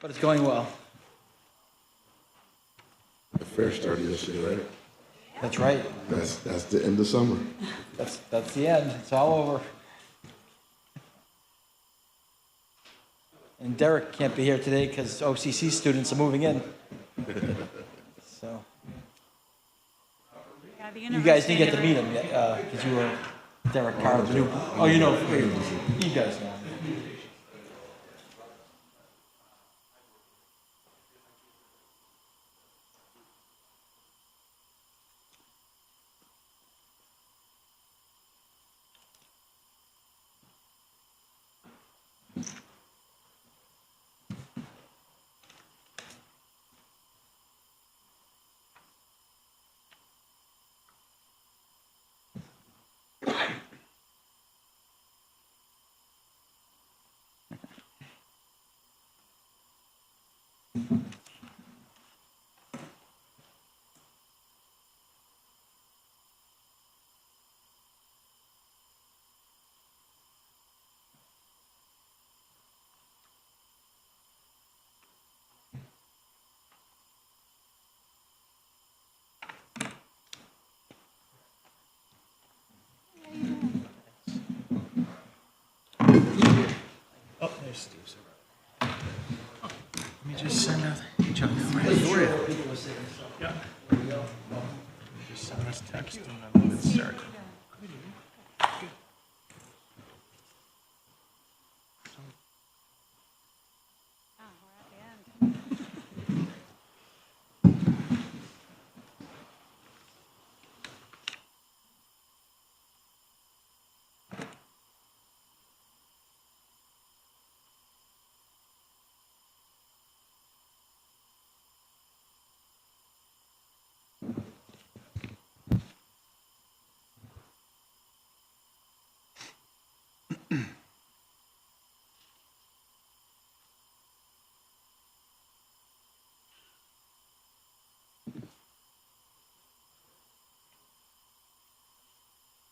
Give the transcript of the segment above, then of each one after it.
but it's going well. The fair started yesterday, right? That's right. That's the end of summer. That's the end. It's all over. And Derek can't be here today because OCC students are moving in. So you guys didn't get to meet him yet because you were Derek Carr. Oh, you know, you guys know. Oh, there's Steve's. Let me just send out Chuck. Yeah. Just send us text and then we'll get started.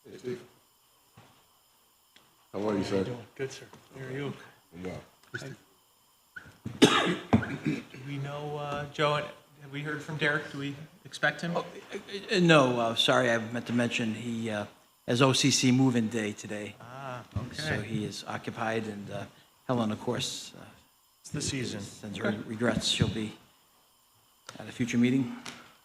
Hey, Steve. How are you, sir? Good, sir. How are you? Well, Do we know, Joe, have we heard from Derek? Do we expect him? No, sorry, I meant to mention he has OCC move-in day today. Ah, So okay. he is occupied, and Helen, of course, It's the season. sends her regrets. She'll be at a future meeting.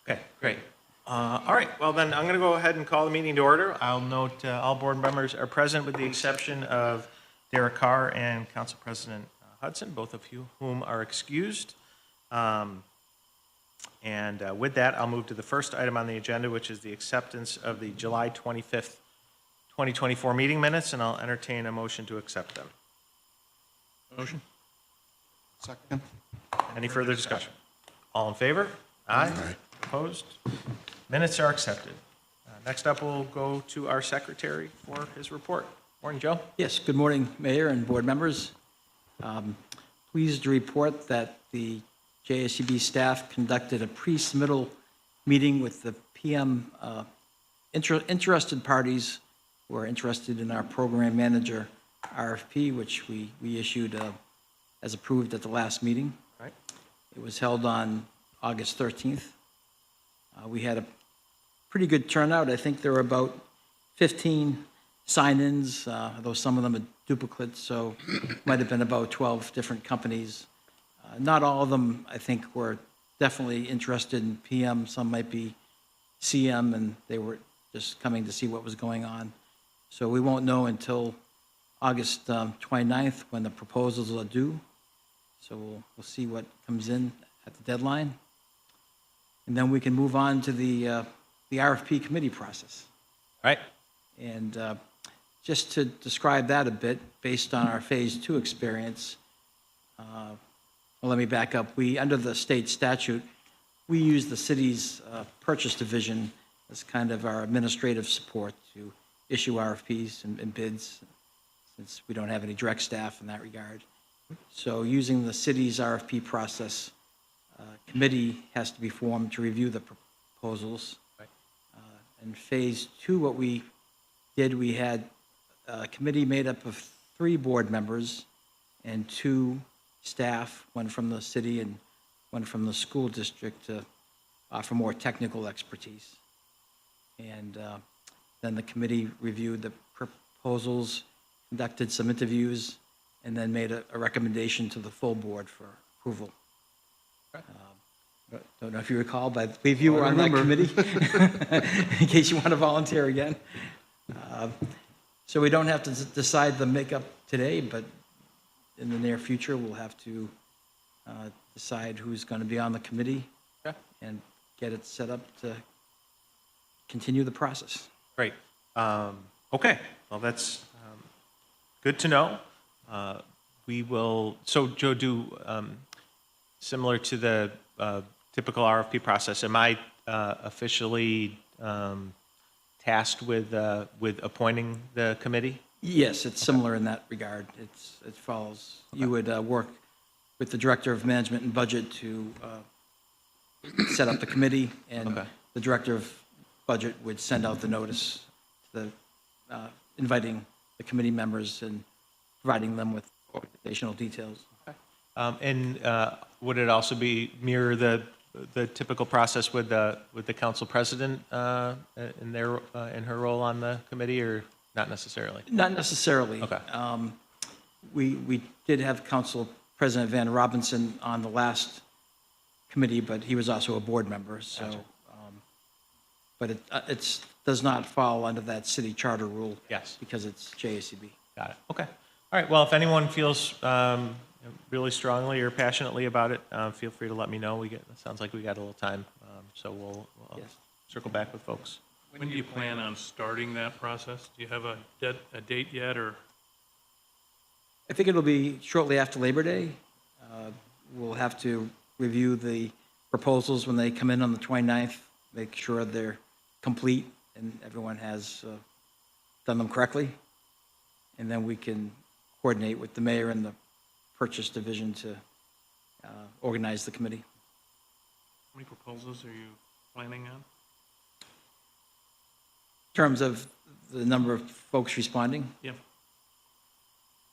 Okay, great. All right, well then, I'm going to go ahead and call the meeting to order. I'll note all board members are present with the exception of Derek Carr and Council President Hudson, both of you whom are excused. And with that, I'll move to the first item on the agenda, which is the acceptance of the July 25th, 2024 meeting minutes, and I'll entertain a motion to accept them. motion. Second. Any further discussion? All in favor? Aye. Aye. Opposed? Minutes are accepted. Next up, we'll go to our secretary for his report. Morning, Joe. Yes, good morning, Mayor and board members. Pleased to report that the JSCB staff conducted a pre-submittal meeting with the PM interested parties who are interested in our program manager RFP, which we issued as approved at the last meeting. Right. It was held on August 13th. We had a pretty good turnout. I think there were about 15 sign-ins, though some of them are duplicates, so might have been about 12 different companies. Not all of them, I think, were definitely interested in PM. Some might be CM, and they were just coming to see what was going on. So we won't know until August 29th when the proposals are due. So we'll see what comes in at the deadline. And then we can move on to the RFP committee process. All right. And just to describe that a bit, based on our Phase 2 experience, well, let me back up. Under the state statute, we use the city's purchase division as kind of our administrative support to issue RFPs and bids, since we don't have any direct staff in that regard. So using the city's RFP process, committee has to be formed to review the proposals. Right. In Phase 2, what we did, we had a committee made up of 3 board members and 2 staff, one from the city and one from the school district to offer more technical expertise. And then the committee reviewed the proposals, conducted some interviews, and then made a recommendation to the full board for approval. Don't know if you recall, but I believe you were on that committee, in case you want to volunteer again. So we don't have to decide the makeup today, but in the near future, we'll have to decide who's going to be on the committee and get it set up to continue the process. Great. Okay, well, that's good to know. We will, so Joe, similar to the typical RFP process, am I officially tasked with appointing the committee? Yes, it's similar in that regard. It follows, you would work with the Director of Management and Budget to set up the committee, and the Director of Budget would send out the notice to the, inviting the committee members and providing them with organizational details. And would it also be mirror the typical process with the council president in her role on the committee, or not necessarily? Not necessarily. Okay. We did have Council President Van Robinson on the last committee, but he was also a board member, so. Gotcha. But it does not fall under that city charter rule. Yes. Because it's JSCB. Got it. Okay. All right. Well, if anyone feels really strongly or passionately about it, feel free to let me know. It sounds like we got a little time, so we'll Yes. circle back with folks. When do you plan on starting that process? Do you have a date yet, or? I think it'll be shortly after Labor Day. We'll have to review the proposals when they come in on the 29th, make sure they're complete and everyone has done them correctly. And then we can coordinate with the mayor and the purchase division to organize the committee. How many proposals are you planning on? In terms of the number of folks responding, Yeah.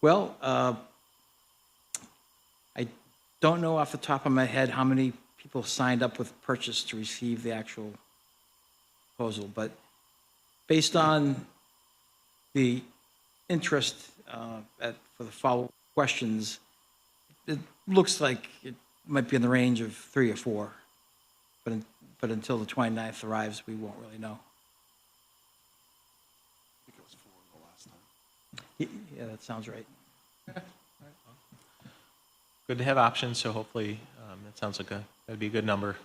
well, I don't know off the top of my head how many people signed up with purchase to receive the actual proposal, but based on the interest for the follow-up questions, it looks like it might be in the range of 3 or 4, but until the 29th arrives, we won't really know. I think it was 4 the last time. Yeah, that sounds right. Good to have options, so hopefully that sounds like that'd be a good number.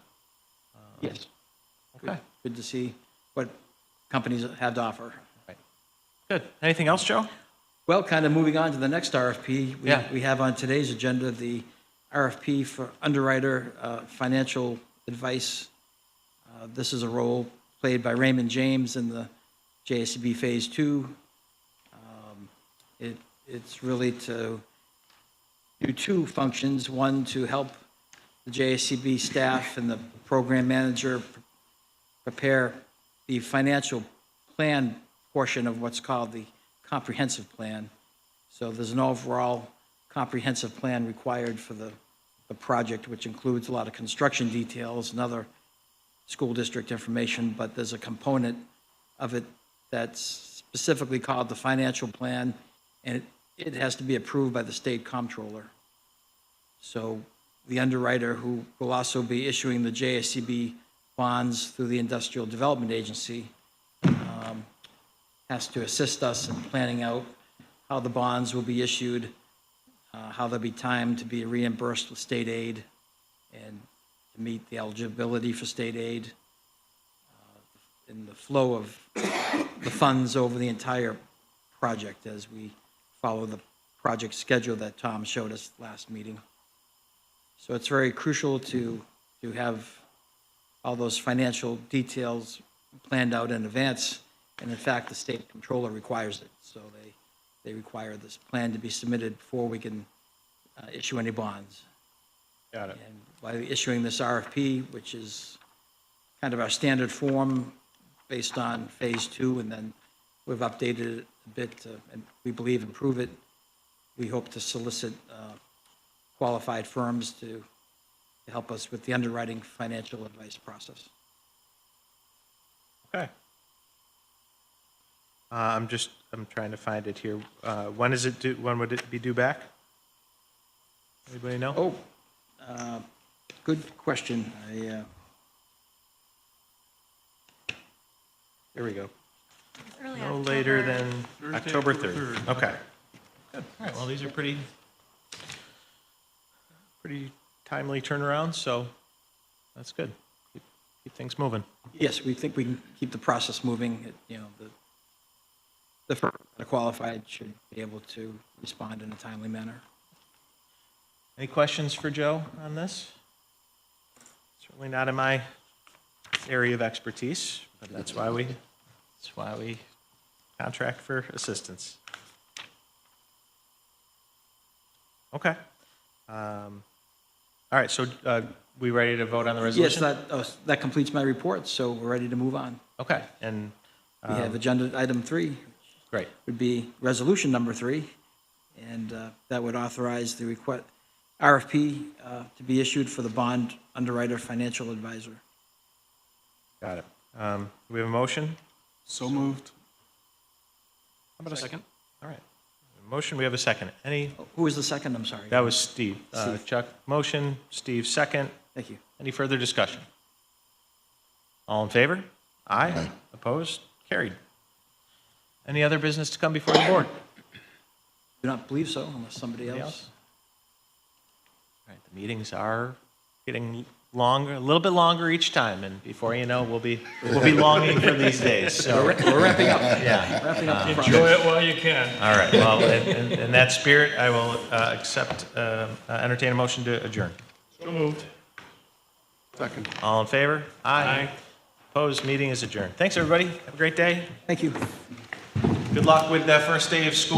Yes. Okay. Good to see what companies have to offer. Right. Good. Anything else, Joe? Well, kind of moving on to the next RFP, Yeah. we have on today's agenda the RFP for underwriter financial advice. This is a role played by Raymond James in the JSCB Phase 2. It's really to do 2 functions. One, to help the JSCB staff and the program manager prepare the financial plan portion of what's called the comprehensive plan. So there's an overall comprehensive plan required for the project, which includes a lot of construction details and other school district information, but there's a component of it that's specifically called the financial plan, and it has to be approved by the state comptroller. So the underwriter, who will also be issuing the JSCB bonds through the Industrial Development Agency, has to assist us in planning out how the bonds will be issued, how they'll be timed to be reimbursed with state aid and to meet the eligibility for state aid, and the flow of the funds over the entire project as we follow the project schedule that Tom showed us last meeting. So it's very crucial to have all those financial details planned out in advance. And in fact, the state controller requires it. So they require this plan to be submitted before we can issue any bonds. Got it. And by issuing this RFP, which is kind of our standard form based on Phase 2, and then we've updated it a bit to, and we believe, improve it, we hope to solicit qualified firms to help us with the underwriting financial advice process. Okay. I'm trying to find it here. When is it due, when would it be due back? Anybody know? Oh, good question. Here we go. Early No later October. than October 3rd. Okay. Good. All right, well, these are pretty timely turnarounds, so that's good. Keep things moving. Yes, we think we can keep the process moving. You know, the firm that are qualified should be able to respond in a timely manner. Any questions for Joe on this? Certainly not in my area of expertise, but that's why we contract for assistance. Okay. All right, so we ready to vote on the Yes, resolution? that completes my report, so we're ready to move on. Okay, and, We have agenda item 3, great. would be resolution number 3, and that would authorize the request, RFP to be issued for the bond underwriter financial advisor. Got it. We have a motion? So moved. How about a second? All right. Motion, we have a second. Any, Who was the second? I'm sorry. that was Steve. Steve. Chuck, motion, Steve, second. Thank you. Any further discussion? All in favor? Aye. Opposed? Carried. Any other business to come before the board? Do not believe so, unless somebody Anybody else. All right, the meetings are getting longer, a little bit longer each time, and before you know, we'll be longing for these days, so. We're wrapping up. Yeah. Wrapping up the Enjoy process. it while you can. All right, well, in that spirit, I will entertain a motion to adjourn. So moved. Second. All in favor? Aye. Opposed? Meeting is adjourned. Thanks, everybody. Have a great day. Thank you. Good luck with the first day of school.